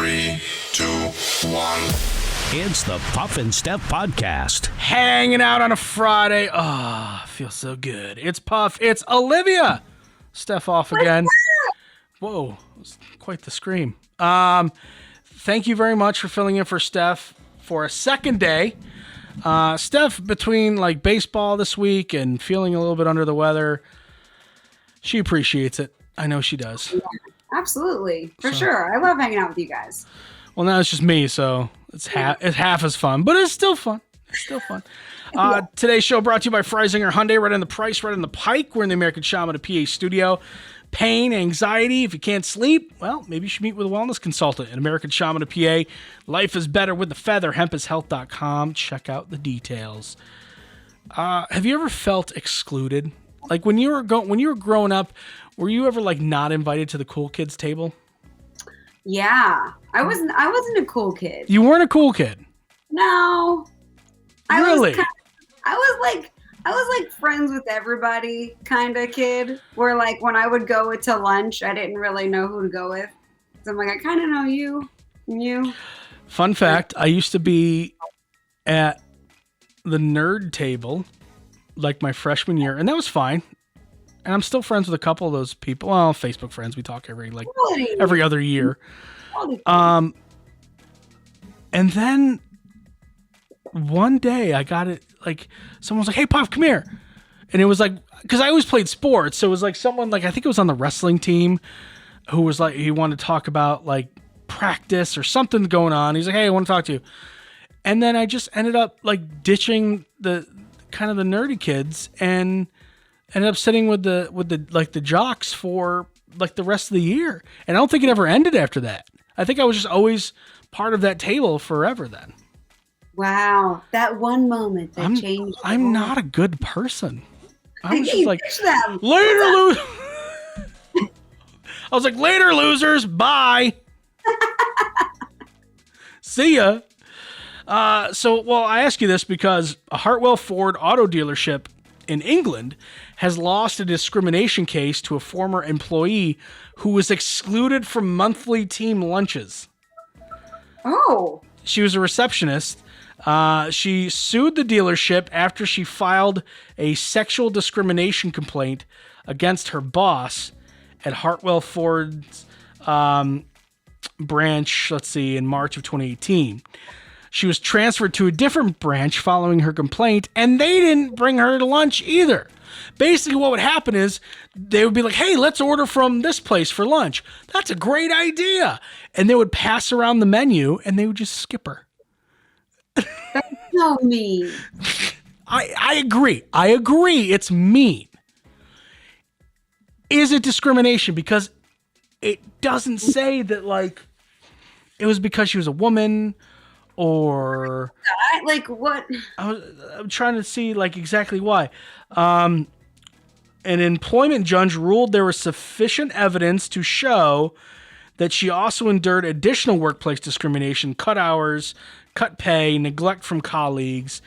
3, 2, 1. It's the Puff and Steph podcast. Hanging out on a Friday. Oh, feels so good. It's Puff. It's Olivia. Steph off again. Whoa, was quite the scream. Thank you very much for filling in for Steph for a second day. Steph, between like baseball this week and feeling a little bit under the weather, she appreciates it. I know she does. Yeah, absolutely. For sure. I love hanging out with you guys. Well, now it's just me, so it's half as fun, but it's still fun. It's still fun. Today's show brought to you by Freisinger Hyundai, right on the price, right on the pike. We're in the American Shaman of PA studio. Pain, anxiety, if you can't sleep, well, maybe you should meet with a wellness consultant at American Shaman of PA. Life is better with the feather, hempishealth.com. Check out the details. Have you ever felt excluded? Like when you were growing up, were you ever like not invited to the cool kids table? Yeah. I wasn't a cool kid. You weren't a cool kid? No. Really? I was like friends with everybody kind of kid, where like when I would go to lunch, I didn't really know who to go with. So I'm like, I kind of know you and you. Fun fact, I used to be at the nerd table like my freshman year, and that was fine. And I'm still friends with a couple of those people. Well, Facebook friends. We talk every other year. And then one day I got it, like someone was like, "Hey, Pop, come here." And it was like, because I always played sports. So it was like someone, like, I think it was on the wrestling team, who was like, he wanted to talk about like practice or something going on. He's like, "Hey, I want to talk to you." And then I just ended up like ditching the kind of the nerdy kids and ended up sitting with the jocks for like the rest of the year. And I don't think it ever ended after that. I think I was just always part of that table forever then. Wow. That one moment that changed. I'm not a good person. I was Hey, just like, them. later, losers. I was like, later, losers. Bye. See ya. Well, I ask you this because a Hartwell Ford auto dealership in England has lost a discrimination case to a former employee who was excluded from monthly team lunches. Oh. She was a receptionist. She sued the dealership after she filed a sexual discrimination complaint against her boss at Hartwell Ford's branch, in March of 2018. She was transferred to a different branch following her complaint, and they didn't bring her to lunch either. Basically, what would happen is they would be like, "Hey, let's order from this place for lunch." That's a great idea. And they would pass around the menu, and they would just skip her. That's so mean. I agree. It's mean. Is it discrimination? Because it doesn't say that, like, it was because she was a woman or... Like, what? I'm trying to see, like, exactly why. An employment judge ruled there was sufficient evidence to show that she also endured additional workplace discrimination, cut hours, cut pay, neglect from colleagues.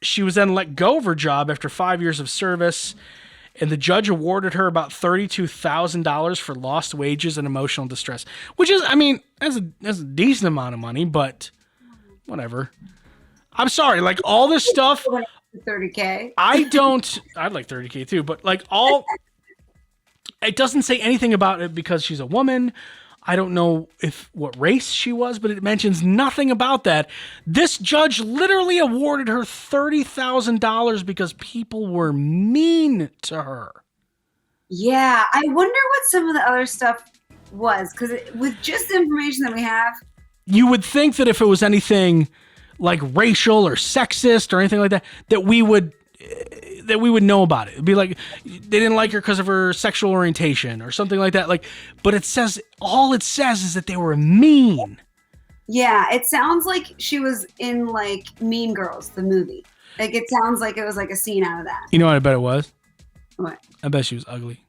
She was then let go of her job after 5 years of service, and the judge awarded her about $32,000 for lost wages and emotional distress, which is, I mean, that's a decent amount of money, but whatever. I'm sorry, like all this stuff. 30K. I'd like 30K too, but like it doesn't say anything about it because she's a woman. I don't know what race she was, but it mentions nothing about that. This judge literally awarded her $30,000 because people were mean to her. Yeah, I wonder what some of the other stuff was, because with just the information that we have, you would think that if it was anything like racial or sexist or anything like that, that we would know about it. It'd be like they didn't like her because of her sexual orientation or something like that. Like, but all it says is that they were mean. Yeah, it sounds like she was in like Mean Girls, the movie. Like it sounds like it was like a scene out of that. You know what I bet it was? What? I bet she was ugly.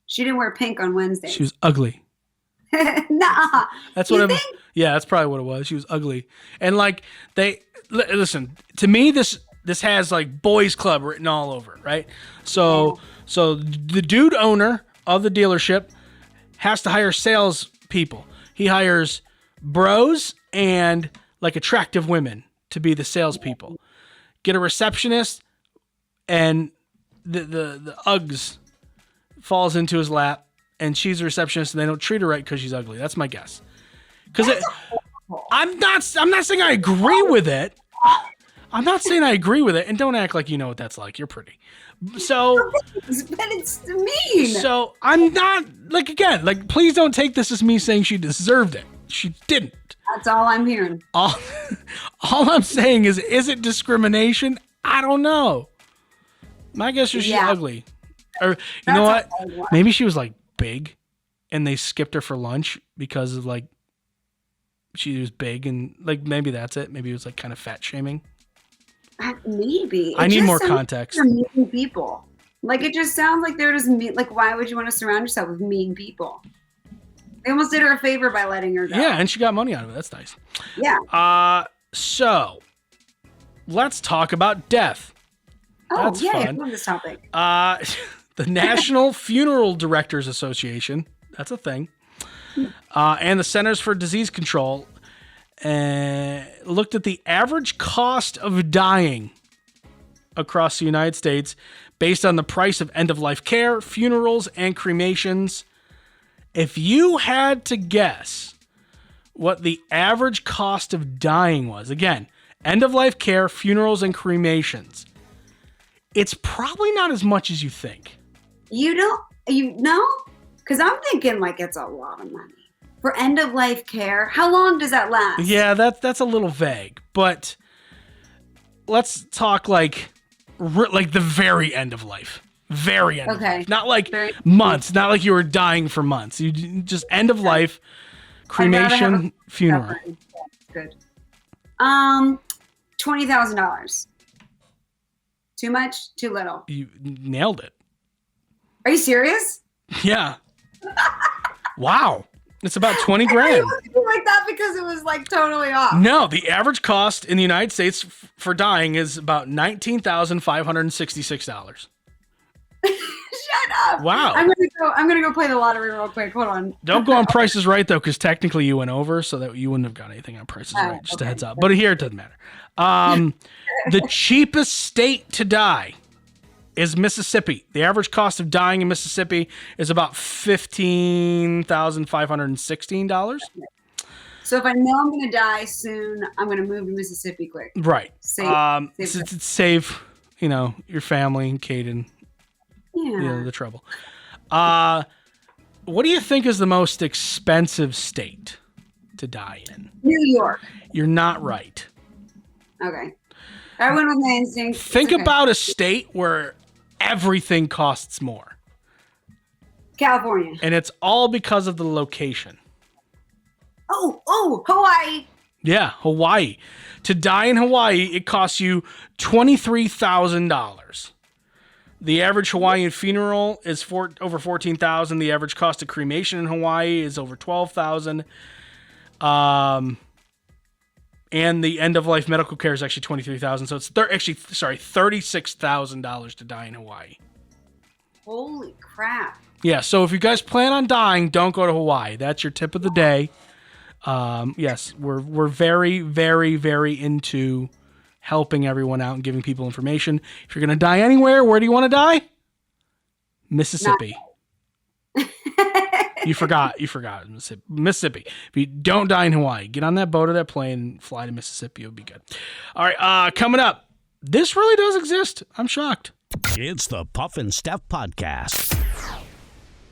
She didn't wear pink on Wednesday. She was ugly. Nah. That's what yeah, that's probably what it was. She was ugly. And like listen, to me this has like boys club written all over it, right? So the dude owner of the dealership has to hire sales people. He hires bros and like attractive women to be the salespeople. Get a receptionist, and the Uggs falls into his lap, and she's a receptionist, and they don't treat her right because she's ugly. That's my guess. Because I'm not saying I agree with it. I'm not saying I agree with it, and don't act like you know what that's like. You're pretty. So, but it's mean. So I'm not like please don't take this as me saying she deserved it. She didn't. That's all I'm hearing. All I'm saying is it discrimination? I don't know. My guess is she's ugly. Or you know what? Maybe she was like big, and they skipped her for lunch because of like she was big, and like maybe that's it. Maybe it was like kind of fat shaming. Maybe. I need more context. Like mean people. Like it just sounds like they're just mean. Like why would you want to surround yourself with mean people? They almost did her a favor by letting her go. Yeah, and she got money out of it. That's nice. Yeah. So let's talk about death. Oh, That's yeah, fun. I love this topic. The National Funeral Directors Association, that's a thing, and the Centers for Disease Control looked at the average cost of dying across the United States based on the price of end-of-life care, funerals, and cremations. If you had to guess what the average cost of dying was, again, end-of-life care, funerals, and cremations, it's probably not as much as you think. You know? Because I'm thinking like it's a lot of money. For end-of-life care, how long does that last? Yeah, that's a little vague, but let's talk like the very end of life. Very end of life. Not like months, not like you were dying for months. You just end of life, cremation, funeral. Good. $20,000. Too much? Too little? You nailed it. Are you serious? Yeah. Wow. It's about 20 grand. Like that because it was like totally off. No, the average cost in the United States for dying is about $19,566. Shut up. Wow. I'm gonna go play the lottery real quick. Hold on. Don't go on Price is Right though, because technically you went over, so that you wouldn't have got anything on Price is Right. Just a heads up. But here it doesn't matter. The cheapest state to die is Mississippi. The average cost of dying in Mississippi is about $15,516. So if I know I'm going to die soon, I'm going to move to Mississippi quick. Right. Save your family and Caden, the trouble. What do you think is the most expensive state to die in? New York. You're not right. Okay. I went with my instincts. Think about a state where everything costs more. California. And it's all because of the location. Oh, Hawaii. Yeah, Hawaii. To die in Hawaii, it costs you $23,000. The average Hawaiian funeral is over $14,000. The average cost of cremation in Hawaii is over $12,000. And the end-of-life medical care is actually $23,000. So it's $36,000 to die in Hawaii. Holy crap. Yeah, so if you guys plan on dying, don't go to Hawaii. That's your tip of the day. Yes, we're very, very, very into helping everyone out and giving people information. If you're going to die anywhere, where do you want to die? Mississippi. You forgot Mississippi. If you don't die in Hawaii, get on that boat or that plane and fly to Mississippi. It'll be good. All right, coming up. This really does exist. I'm shocked. It's the Puff and Steph Podcast.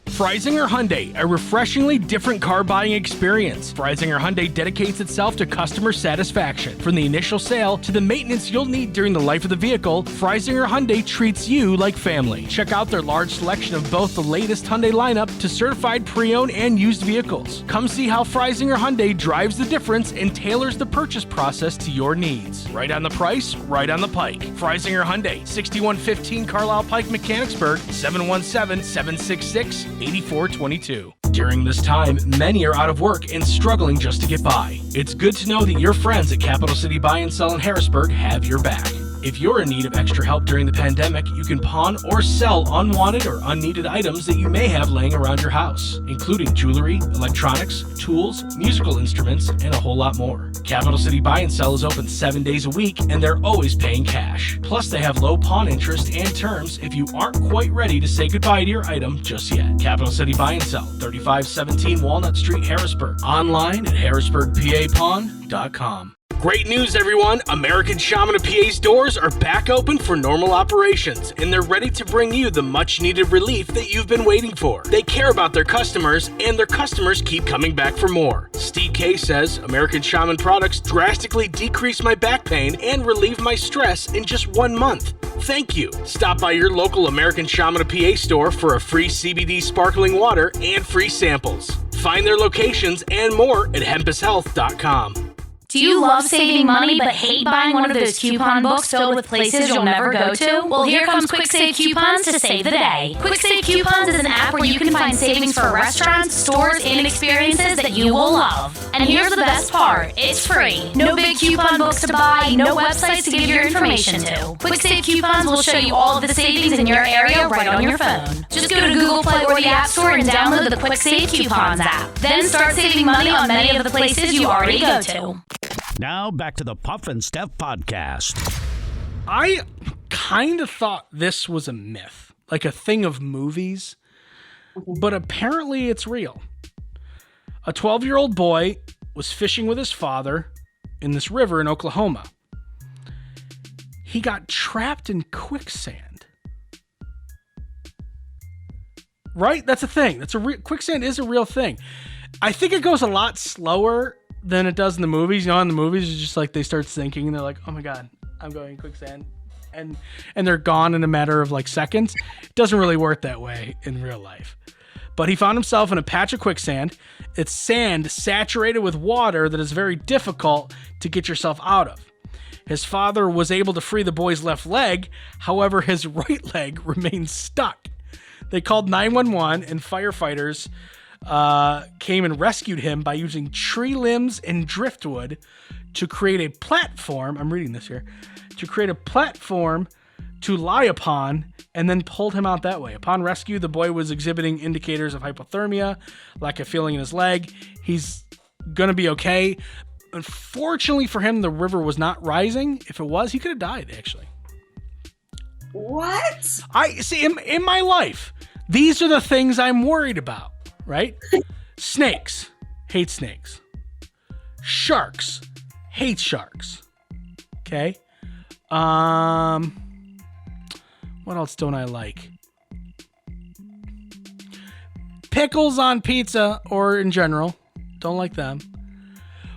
Freisinger Hyundai, a refreshingly different car buying experience. Freisinger Hyundai dedicates itself to customer satisfaction. From the initial sale to the maintenance you'll need during the life of the vehicle, Freisinger Hyundai treats you like family. Check out their large selection of both the latest Hyundai lineup to certified pre-owned and used vehicles. Come see how Freisinger Hyundai drives the difference and tailors the purchase process to your needs. Right on the price, right on the pike. Freisinger Hyundai, 6115 Carlisle Pike, Mechanicsburg, 717-766-8422. During this time, many are out of work and struggling just to get by. It's good to know that your friends at Capital City Buy and Sell in Harrisburg have your back. If you're in need of extra help during the pandemic, you can pawn or sell unwanted or unneeded items that you may have laying around your house, including jewelry, electronics, tools, musical instruments, and a whole lot more. Capital City Buy and Sell is open 7 days a week, and they're always paying cash. Plus, they have low pawn interest and terms if you aren't quite ready to say goodbye to your item just yet. Capital City Buy and Sell, 3517 Walnut Street, Harrisburg. Online at harrisburgpapawn.com. Great news, everyone! American Shaman of PA's doors are back open for normal operations, and they're ready to bring you the much-needed relief that you've been waiting for. They care about their customers, and their customers keep coming back for more. Steve K says, American Shaman products drastically decrease my back pain and relieve my stress in just 1 month. Thank you. Stop by your local American Shaman of PA store for a free CBD sparkling water and free samples. Find their locations and more at hempushealth.com. Do you love saving money but hate buying one of those coupon books filled with places you'll never go to? Well, here comes Quick Save Coupons to save the day. Quick Save Coupons is an app where you can find savings for restaurants, stores, and experiences that you will love. And here's the best part. It's free. No big coupon books to buy, no websites to give your information to. Quick Save Coupons will show you all of the savings in your area right on your phone. Just go to Google Play or the App Store and download the Quick Save Coupons app. Then start saving money on many of the places you already go to. Now back to the Puff and Steph podcast. I kind of thought this was a myth, like a thing of movies, but apparently it's real. A 12-year-old boy was fishing with his father in this river in Oklahoma. He got trapped in quicksand. Right? That's a thing. Quicksand is a real thing. I think it goes a lot slower than it does in the movies. You know, in the movies, it's just like they start sinking and they're like, oh my God, I'm going in quicksand. And they're gone in a matter of like seconds. It doesn't really work that way in real life. But he found himself in a patch of quicksand. It's sand saturated with water that is very difficult to get yourself out of. His father was able to free the boy's left leg. However, his right leg remained stuck. They called 911 and firefighters came and rescued him by using tree limbs and driftwood to create a platform. I'm reading this here. To create a platform to lie upon, and then pulled him out that way. Upon rescue, the boy was exhibiting indicators of hypothermia, lack of feeling in his leg. He's going to be okay. Unfortunately for him, the river was not rising. If it was, he could have died, actually. What? I see in my life, these are the things I'm worried about. Right? Snakes. Hate snakes. Sharks. Hate sharks. Okay? What else don't I like? Pickles on pizza or in general. Don't like them.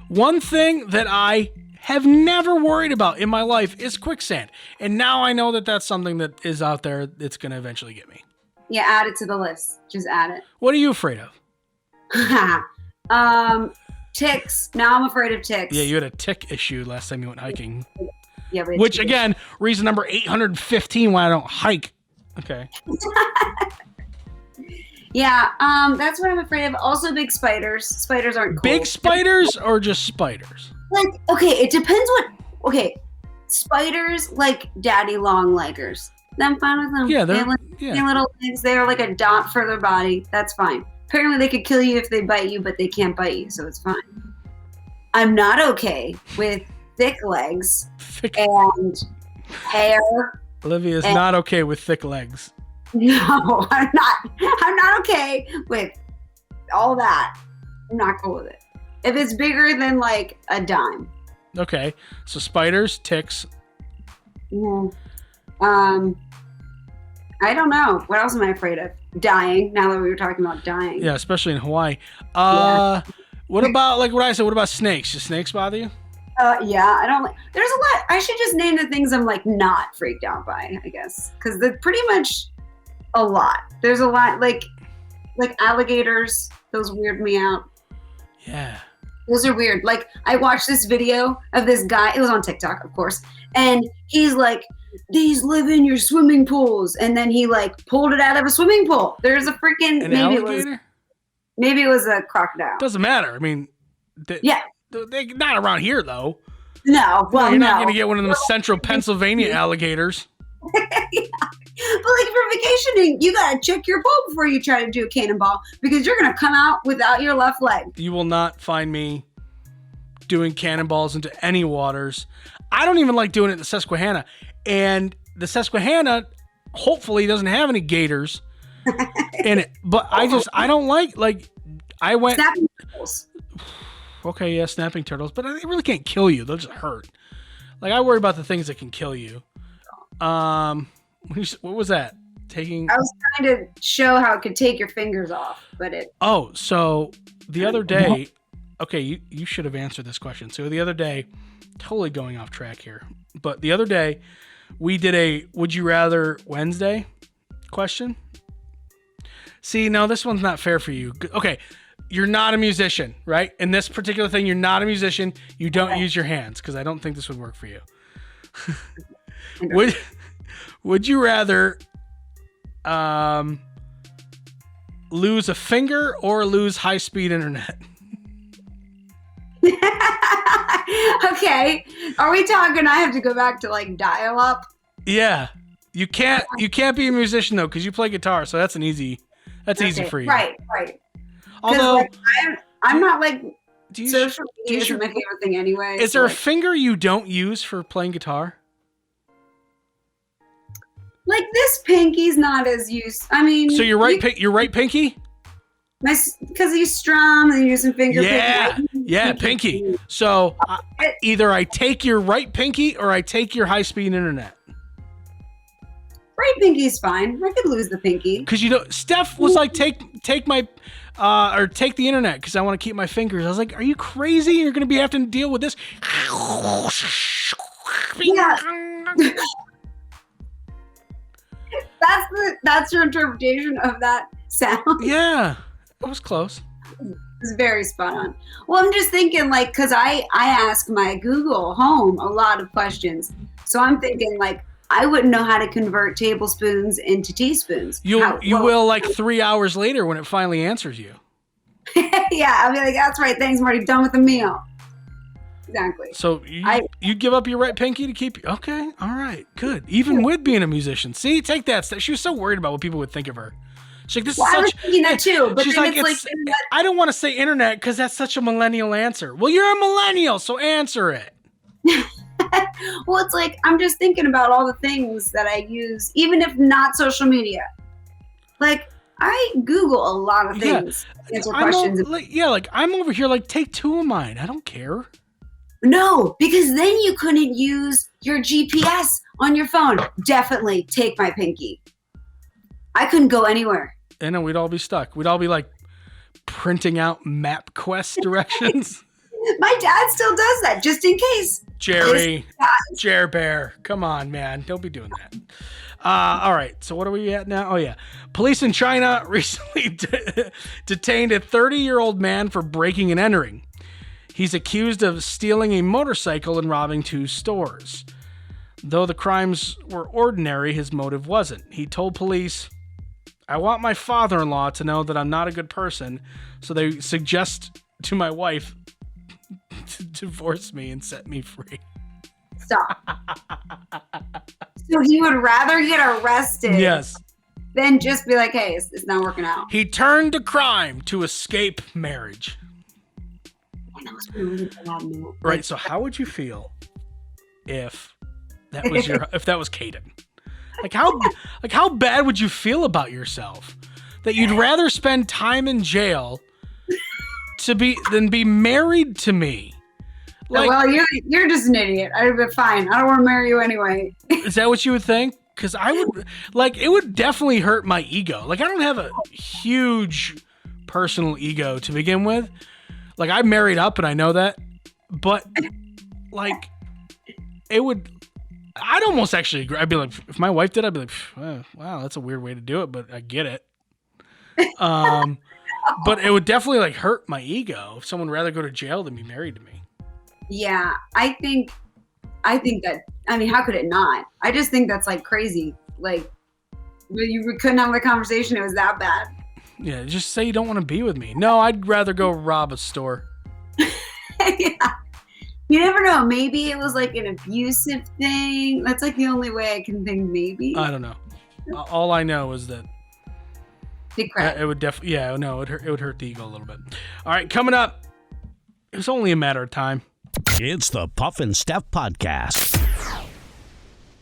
One thing that I have never worried about in my life is quicksand. And now I know that that's something that is out there that's going to eventually get me. Yeah, add it to the list. Just add it. What are you afraid of? Ticks. Now I'm afraid of ticks. Yeah, you had a tick issue last time you went hiking. Yeah, which again, reason number 815 why I don't hike. Okay. Yeah, that's what I'm afraid of. Also, big spiders. Spiders aren't cool. Big spiders or just spiders? Like, okay, it depends what. Okay, spiders like daddy long leggers. I'm fine with them. Yeah, they're little legs. They are like a dot for their body. That's fine. Apparently, they could kill you if they bite you, but they can't bite you, so it's fine. I'm not okay with thick legs and hair. Olivia's not okay with thick legs. No, I'm not. I'm not okay with all that. I'm not cool with it. If it's bigger than like a dime. Okay, so spiders, ticks. Mm-hmm. I don't know. What else am I afraid of? Dying. Now that we were talking about dying. Yeah, especially in Hawaii. Yeah. What about like what I said? What about snakes? Do snakes bother you? Yeah, I don't. There's a lot. I should just name the things I'm like not freaked out by. I guess because they're pretty much a lot. There's a lot like alligators. Those weird me out. Yeah. Those are weird. Like I watched this video of this guy. It was on TikTok, of course, and he's like, "These live in your swimming pools," and then he like pulled it out of a swimming pool. There's a freaking alligator. Maybe it was a crocodile. Doesn't matter. I mean, yeah. They're not around here though. No, well, You're not no. going to get one of them central Pennsylvania alligators. Yeah. But like for vacationing, you gotta check your boat before you try to do a cannonball because you're gonna come out without your left leg. You will not find me doing cannonballs into any waters. I don't even like doing it in the Susquehanna. And the Susquehanna hopefully doesn't have any gators in it. But I don't like I went. Snapping turtles. Okay, yeah, snapping turtles, but they really can't kill you. They'll just hurt. Like I worry about the things that can kill you. What was that? Taking. I was trying to show how it could take your fingers off, but it. Oh, so the other day, okay, you should have answered this question. So the other day, totally going off track here, but the other day we did a Would You Rather Wednesday question. See, now this one's not fair for you. Okay, you're not a musician, right? In this particular thing, you're not a musician. You don't use your hands because I don't think this would work for you. Would you rather lose a finger or lose high-speed internet? Okay. Are we talking I have to go back to like dial up? Yeah. You can't be a musician though because you play guitar, so that's easy for you. Right. Although like, I'm not like social do you media isn't my favorite thing anyway. Is so there a like, finger you don't use for playing guitar? like this pinky's not as used. I mean, So your right pinky? Because you strum and you use some finger Pinky. So either I take your right pinky or I take your high-speed internet. Right pinky's fine. I could lose the pinky. Because Steph was like, take my or take the internet because I want to keep my fingers. I was like, are you crazy? You're going to be having to deal with this. Yeah. That's your interpretation of that sound. Yeah, it was close. It's very spot on. Well, I'm just thinking like, cause I ask my Google Home a lot of questions. So I'm thinking like, I wouldn't know how to convert tablespoons into teaspoons. You will like 3 hours later when it finally answers you. Yeah, I'll be like, that's right. Thanks, Marty. Done with the meal. Exactly. So you give up your right pinky to keep. Okay, all right, good. Even with being a musician, see, take that. She was so worried about what people would think of her. She's like, this is I was such. thinking that too, but she's then like, I don't want to say internet because that's such a millennial answer. Well, you're a millennial, so answer it. Well, it's like I'm just thinking about all the things that I use, even if not social media. Like I Google a lot of things, answer questions. Like I'm over here. Like take two of mine. I don't care. No, because then you couldn't use your GPS on your phone. Definitely take my pinky. I couldn't go anywhere. And then we'd all be stuck. We'd all be like printing out MapQuest directions. My dad still does that just in case. Jerry Bear. Come on, man. Don't be doing that. All right. So what are we at now? Oh, yeah. Police in China recently detained a 30-year-old man for breaking and entering. He's accused of stealing a motorcycle and robbing 2 stores. Though the crimes were ordinary, his motive wasn't. He told police, I want my father-in-law to know that I'm not a good person, so they suggest to my wife to divorce me and set me free. Stop. So he would rather get arrested than just be like, hey, it's not working out. He turned to crime to escape marriage. That was really bad, man. Right, so how would you feel if that was Caden? Like how bad would you feel about yourself that you'd rather spend time in jail than be married to me? Like, well, you're just an idiot. I'd be fine. I don't want to marry you anyway. Is that what you would think? Because I would it would definitely hurt my ego. Like I don't have a huge personal ego to begin with. Like I'm married up and I know that, but like it would. I'd almost actually agree. I'd be like, if my wife did, I'd be like, wow, that's a weird way to do it, but I get it. But it would definitely like hurt my ego if someone would rather go to jail than be married to me. Yeah, I think that. I mean, how could it not? I just think that's like crazy. Like, you couldn't have the conversation. It was that bad. Yeah, just say you don't want to be with me. No, I'd rather go rob a store. Yeah. You never know. Maybe it was like an abusive thing. That's like the only way I can think. Maybe. I don't know. All I know is that Big crap. it would definitely. Yeah, no, it would hurt the ego a little bit. All right, coming up. It was only a matter of time. It's the Puff and Steph Podcast.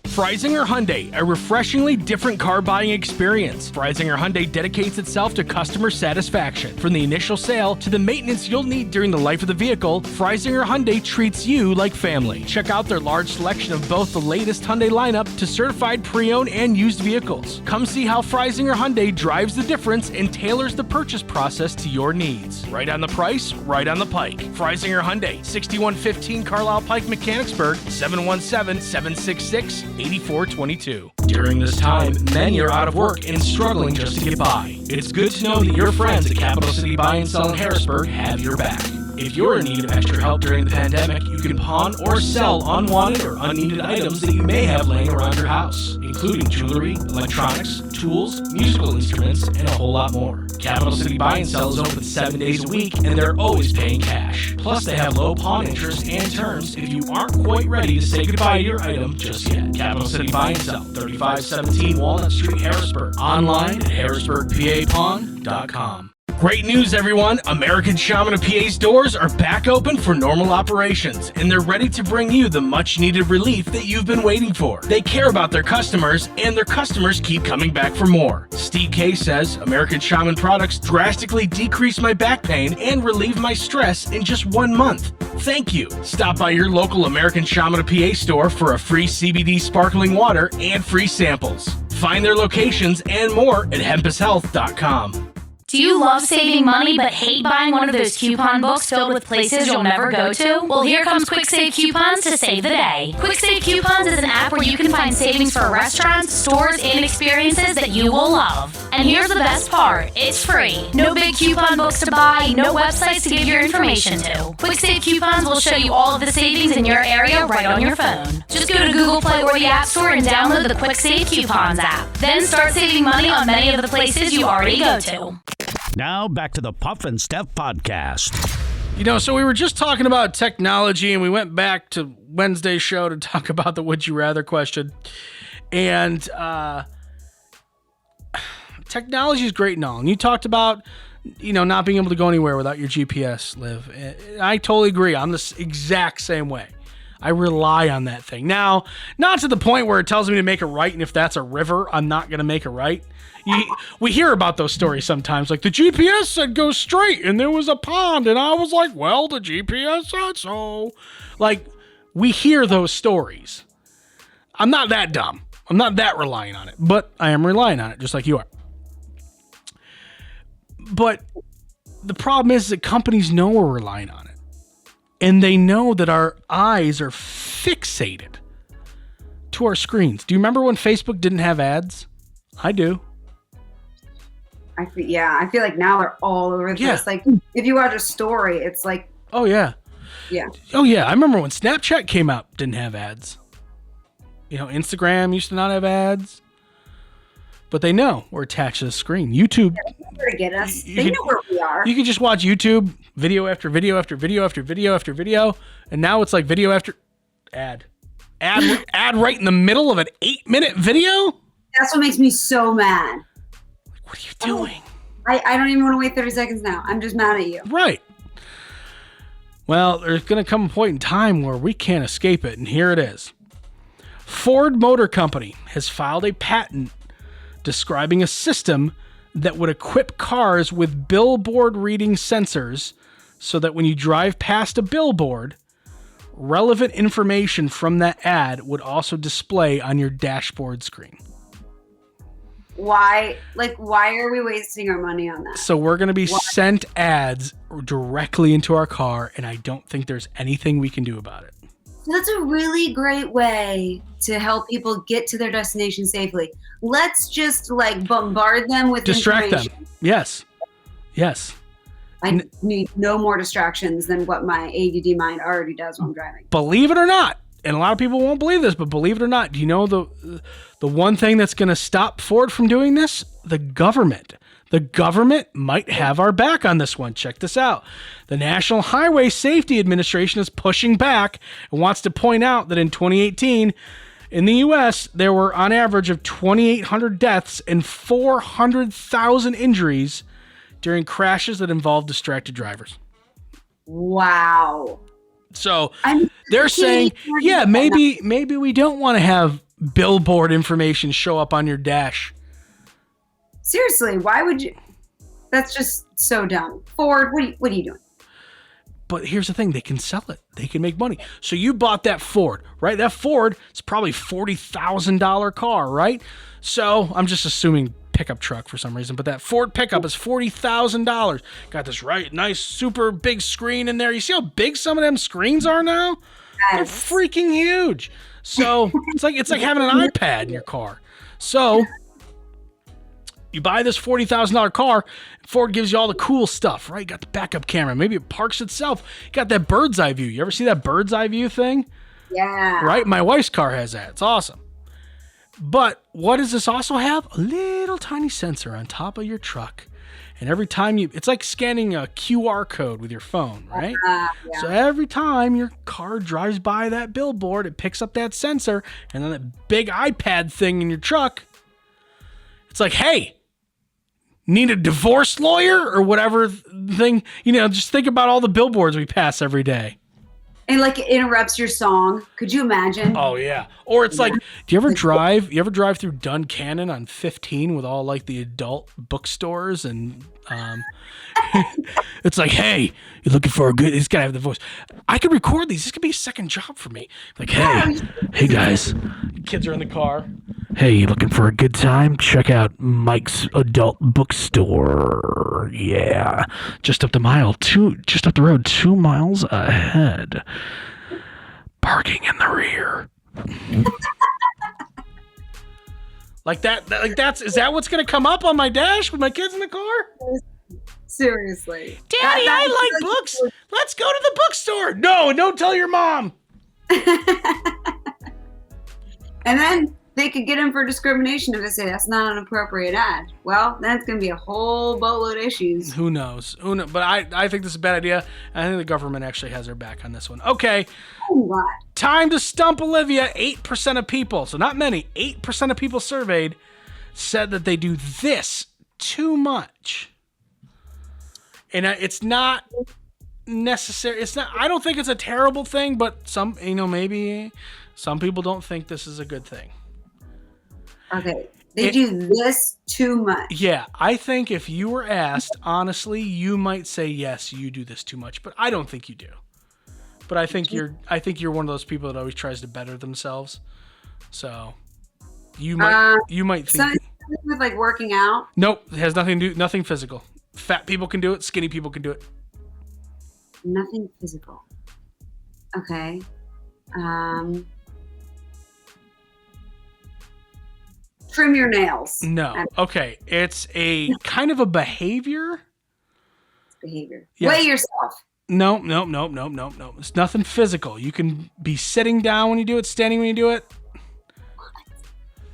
Freisinger Hyundai, a refreshingly different car buying experience. Freisinger Hyundai dedicates itself to customer satisfaction. From the initial sale to the maintenance you'll need during the life of the vehicle, Freisinger Hyundai treats you like family. Check out their large selection of both the latest Hyundai lineup to certified pre-owned and used vehicles. Come see how Freisinger Hyundai drives the difference and tailors the purchase process to your needs. Right on the price, right on the pike. Freisinger Hyundai, 6115 Carlisle Pike, Mechanicsburg, 717-766-8422. During this time, many are out of work and struggling just to get by. It's good to know that your friends at Capital City Buy and Sell in Harrisburg have your back. If you're in need of extra help during the pandemic, you can pawn or sell unwanted or unneeded items that you may have laying around your house, including jewelry, electronics, tools, musical instruments, and a whole lot more. Capital City Buy and Sell is open 7 days a week, and they're always paying cash. Plus, they have low pawn interest and terms if you aren't quite ready to say goodbye to your item just yet. Capital City Buy and Sell, 3517 Walnut Street, Harrisburg. Online at harrisburgpapawn.com. Great news, everyone! American Shaman of PA's doors are back open for normal operations, and they're ready to bring you the much-needed relief that you've been waiting for. They care about their customers, and their customers keep coming back for more. Steve K says, American Shaman products drastically decrease my back pain and relieve my stress in just 1 month. Thank you! Stop by your local American Shaman of PA store for a free CBD sparkling water and free samples. Find their locations and more at hempushealth.com. Do you love saving money but hate buying one of those coupon books filled with places you'll never go to? Well, here comes Quick Save Coupons to save the day. Quick Save Coupons is an app where you can find savings for restaurants, stores, and experiences that you will love. And here's the best part, it's free. No big coupon books to buy, no websites to give your information to. Quick Save Coupons will show you all of the savings in your area right on your phone. Just go to Google Play or the App Store and download the Quick Save Coupons app. Then start saving money on many of the places you already go to. Now back to the Puff and Steph Podcast. You know, so we were just talking about technology, and we went back to Wednesday's show to talk about the Would You Rather question. And technology is great and all. And you talked about, you know, not being able to go anywhere without your GPS, Liv. I totally agree. I'm the exact same way. I rely on that thing. Now, not to the point where it tells me to make a right, and if that's a river, I'm not going to make a right. We hear about those stories sometimes, like the GPS said go straight, and there was a pond, and I was like, well, the GPS said so. Like, we hear those stories. I'm not that dumb. I'm not that reliant on it, but I am relying on it, just like you are. But the problem is that companies know we're relying on it. And they know that our eyes are fixated to our screens. Do you remember when Facebook didn't have ads? I do. I feel like now they're all over the place. Like, if you watch a story, it's like... Oh, yeah. Yeah. Oh, yeah. I remember when Snapchat came out, didn't have ads. You know, Instagram used to not have ads. But they know we're attached to the screen. YouTube. They know where to get us. They know where we are. You can just watch YouTube, video after video after video after video after video. And now it's like video after ad. Ad right in the middle of an 8-minute video? That's what makes me so mad. What are you doing? I don't even want to wait 30 seconds now. I'm just mad at you. Right. Well, there's going to come a point in time where we can't escape it, and here it is. Ford Motor Company has filed a patent describing a system that would equip cars with billboard reading sensors so that when you drive past a billboard, relevant information from that ad would also display on your dashboard screen. Why are we wasting our money on that? So we're going to be sent ads directly into our car, and I don't think there's anything we can do about it. That's a really great way to help people get to their destination safely. Let's just bombard them with distract them. information. Yes. I need no more distractions than what my ADD mind already does when I'm driving. Believe it or not, and a lot of people won't believe this, but believe it or not, do you know the one thing that's going to stop Ford from doing this? The government. The government might have our back on this one. Check this out. The National Highway Safety Administration is pushing back and wants to point out that in 2018, in the U.S., there were on average of 2,800 deaths and 400,000 injuries during crashes that involved distracted drivers. Wow. So they're saying, yeah, maybe we don't want to have billboard information show up on your dash. Seriously, why would you? That's just so dumb. Ford, what are you doing? But here's the thing, they can sell it. They can make money. So you bought that Ford, right? That Ford is probably $40,000 car, right? So I'm just assuming pickup truck for some reason, but that Ford pickup is $40,000. Got this nice, super big screen in there. You see how big some of them screens are now? Yes. They're freaking huge. So it's like having an iPad in your car. So you buy this $40,000 car, Ford gives you all the cool stuff, right? You got the backup camera. Maybe it parks itself. You got that bird's eye view. You ever see that bird's eye view thing? Yeah. Right? My wife's car has that. It's awesome. But what does this also have? A little tiny sensor on top of your truck. And every time it's like scanning a QR code with your phone, right? Yeah. So every time your car drives by that billboard, it picks up that sensor, and then that big iPad thing in your truck, it's like, hey, need a divorce lawyer or whatever thing? Just think about all the billboards we pass every day. And like it interrupts your song. Could you imagine? Oh yeah. Or it's like, do you ever drive through Duncannon on 15 with all like the adult bookstores and it's like, hey, you're looking for he's gotta have the voice. I could record these. This could be a second job for me. Like, hey guys, kids are in the car. Hey, you looking for a good time? Check out Mike's adult bookstore. Yeah. Just up the road, 2 miles ahead. Parking in the rear. Is that what's gonna come up on my dash with my kids in the car? Seriously. Daddy, I like books. Let's go to the bookstore. No, don't tell your mom. And then they could get him for discrimination if they say that's not an appropriate ad. Well, that's going to be a whole boatload of issues. Who knows? But I think this is a bad idea. I think the government actually has their back on this one. Okay. What? Time to stump Olivia. 8% of people, so not many, 8% of people surveyed said that they do this too much. And it's not necessary. I don't think it's a terrible thing, but maybe some people don't think this is a good thing. Okay. They do this too much. Yeah, I think if you were asked, honestly, you might say, yes, you do this too much, but I don't think you do. But I think you're one of those people that always tries to better themselves. So you might think something with like working out. Nope, it has nothing physical. Fat people can do it, skinny people can do it. Nothing physical. Okay. Trim your nails. No. Okay. It's a kind of a behavior. Behavior. Yes. Weigh yourself. No. It's nothing physical. You can be sitting down when you do it, standing when you do it.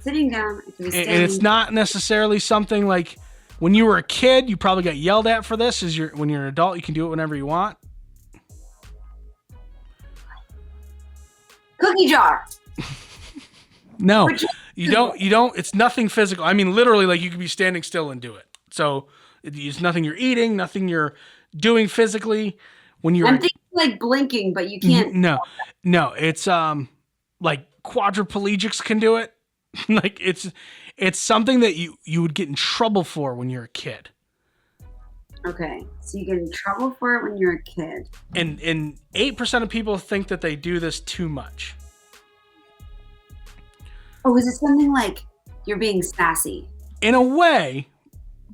Sitting down. It can be standing. And it's not necessarily something like when you were a kid, you probably got yelled at for this. When you're an adult, you can do it whenever you want. Cookie jar. No, you don't. It's nothing physical. I mean, literally, like you could be standing still and do it. So it's nothing you're eating, nothing you're doing physically. I'm thinking like blinking, but you can't. No. It's like quadriplegics can do it. Like it's something that you would get in trouble for when you're a kid. Okay, so you get in trouble for it when you're a kid. And 8% of people think that they do this too much. Oh, is it something like you're being sassy? In a way,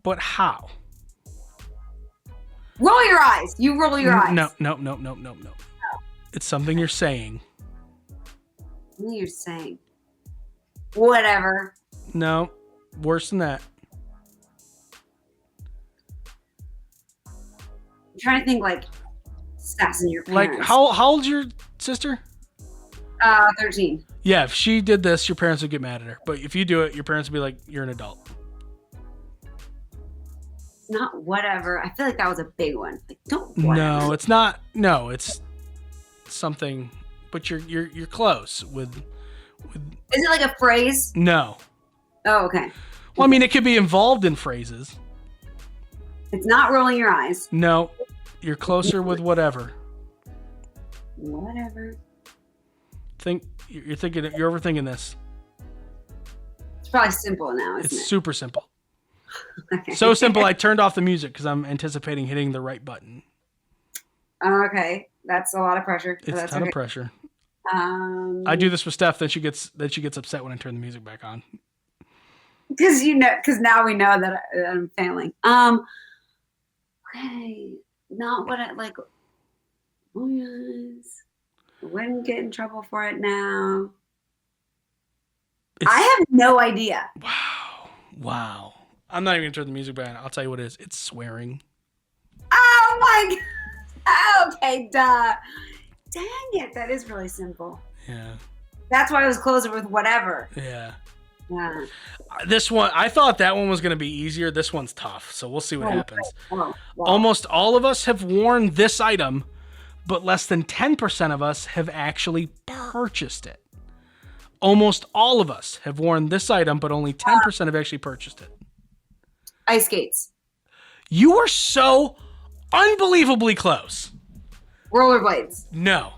but how? Roll your eyes. You roll your eyes. No. It's something you're saying. Something you're saying. Whatever. No, worse than that. I'm trying to think like sassing your parents. Like how old's your sister? 13. Yeah, if she did this, your parents would get mad at her. But if you do it, your parents would be like, you're an adult. It's not whatever. I feel like that was a big one. Like, don't whatever. No, it's not. No, it's something. But you're close with. Is it like a phrase? No. Oh, okay. Well, I mean, it could be involved in phrases. It's not rolling your eyes. No, you're closer with whatever. Whatever. You're overthinking this. It's probably simple now, isn't it? It's super simple. Okay. So simple, I turned off the music because I'm anticipating hitting the right button. Okay, that's a lot of pressure. It's a ton of pressure. I I do this with Steph, then she gets upset when I turn the music back on. because now we know that I'm failing. Okay, not what I like. Oh yes, I wouldn't get in trouble for it now. I have no idea. Wow. I'm not even gonna turn the music back on. I'll tell you what it is. It's swearing. Oh my god. Okay, duh. Dang it, that is really simple. Yeah. That's why I was closer with whatever. Yeah. Yeah. This one, I thought that one was going to be easier. This one's tough, so we'll see what happens. Whoa. Almost all of us have worn this item, but less than 10% of us have actually purchased it. Almost all of us have worn this item, but only 10% have actually purchased it. Ice skates. You are so unbelievably close. Rollerblades. No.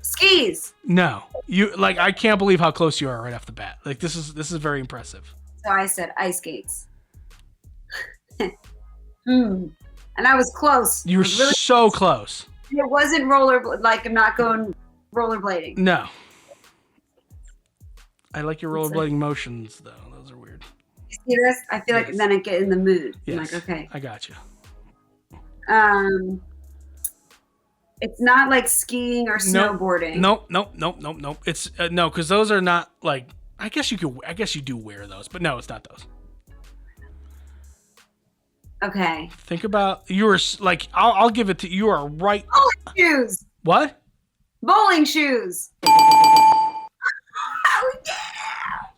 Skis. No. I can't believe how close you are right off the bat. Like this is very impressive. So I said ice skates. And I was close. You were really so close. It wasn't I'm not going rollerblading. No. I like your rollerblading motions though. Those are weird. You see this? I feel like Yes. then I get in the mood. Yes. I'm like, okay. I got you. It's not like skiing or snowboarding. Nope. It's no, because those are not like. I guess you do wear those, but no, it's not those. Okay. Think about you were like. I'll give it to you. Are right. Bowling shoes. What? Bowling shoes.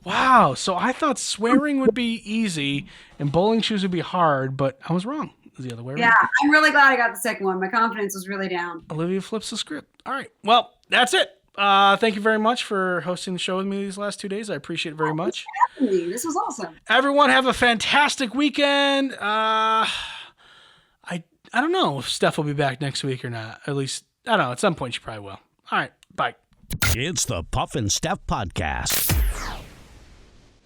Wow. So I thought swearing would be easy and bowling shoes would be hard, but I was wrong. It was the other way around. Yeah, I'm really glad I got the second one. My confidence was really down. Olivia flips the script. All right. Well, that's it. Thank you very much for hosting the show with me these last 2 days. I appreciate it very much. This was awesome. Everyone have a fantastic weekend. I don't know if Steph will be back next week or not. At least, I don't know. At some point, she probably will. All right. Bye. It's the Puff and Steph Podcast.